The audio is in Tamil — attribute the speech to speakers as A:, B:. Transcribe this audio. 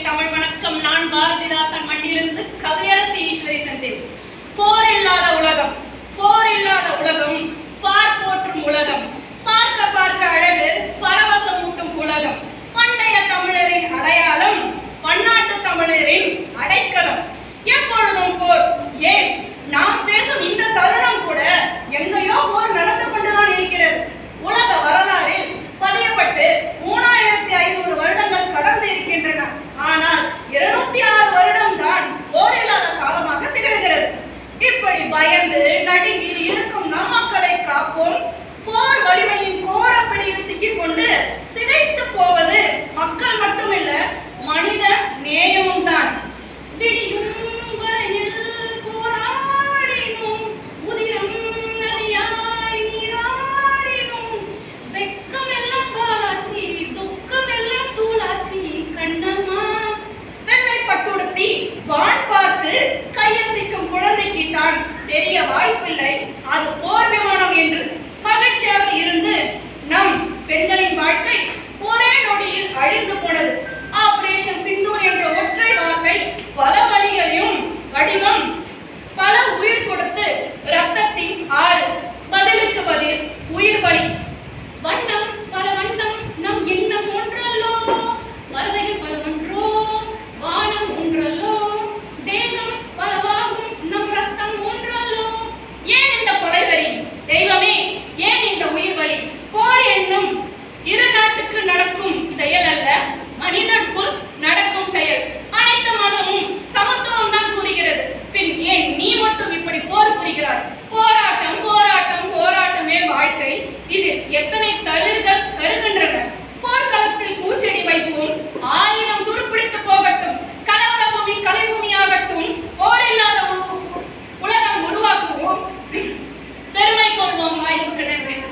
A: தமிழ் வணக்கம். நான் பாரதிதாசன் மண்ணிலிருந்து கவியரசி ஈஸ்வரி செந்தேன். போர் இல்லாத உலகம், போர் இல்லாத உலகம், பார் போற்றும் உலகம், பார்க்க பார்க்க அழகு, பரவசம் ஊட்டும் உலகம், பண்டைய தமிழரின் அடையாளம், பன்னாட்டு தமிழரின் அடைக்கலம். எப்பொழுதும் போர். ஏன் நாம் பேசும் இந்த தருணம் கூட எங்கேயோ போர் நடந்து கொண்டுதான் இருக்கிறது. உலக வரலாறு பதியப்பட்டு 3500 வருடங்கள் கடந்து இருக்கின்றன. ஆனால் 206 வருடம் தான் போர் இல்லாத காலமாக திகழ்கிறது. இப்படி பயந்து நடுங்கி இருக்கும் நம் மக்களை காப்போம். போர் வலிமையின் கோரப்பிடியில் சிக்கிக்கொண்டு சிதைத்து போவது மக்கள் மட்டுமில்ல, மனித நேயமும் தான். விடியும் வரையில் போராடினோம், உதிரம் நதியாய் நீராடினோம், வெக்கம் எல்லாம் பாலாச்சி, துக்கம் எல்லாம் தூளாச்சி கண்ணம்மா. வெள்ளை பட்டுடுத்தி வான் பார்த்து கையசிக்கும் குழந்தைக்கு தான் தெரிய வாய்ப்பில்லை அது போர் விமானம் என்று. மகிழ்ச்சியாக இருந்து நம் பெண்களின் வாழ்க்கை ஒரே நொடியில் அழிந்து போனது. ஆபரேஷன் சிந்தூர் என்ற ஒற்றை வார்த்தை பல வழிகளையும் வடிவம், பல உயிர் கொடுத்து ரத்தத்தின் ஆறு, பதிலுக்கு பதில் உயிர் பலி. வண்ணம்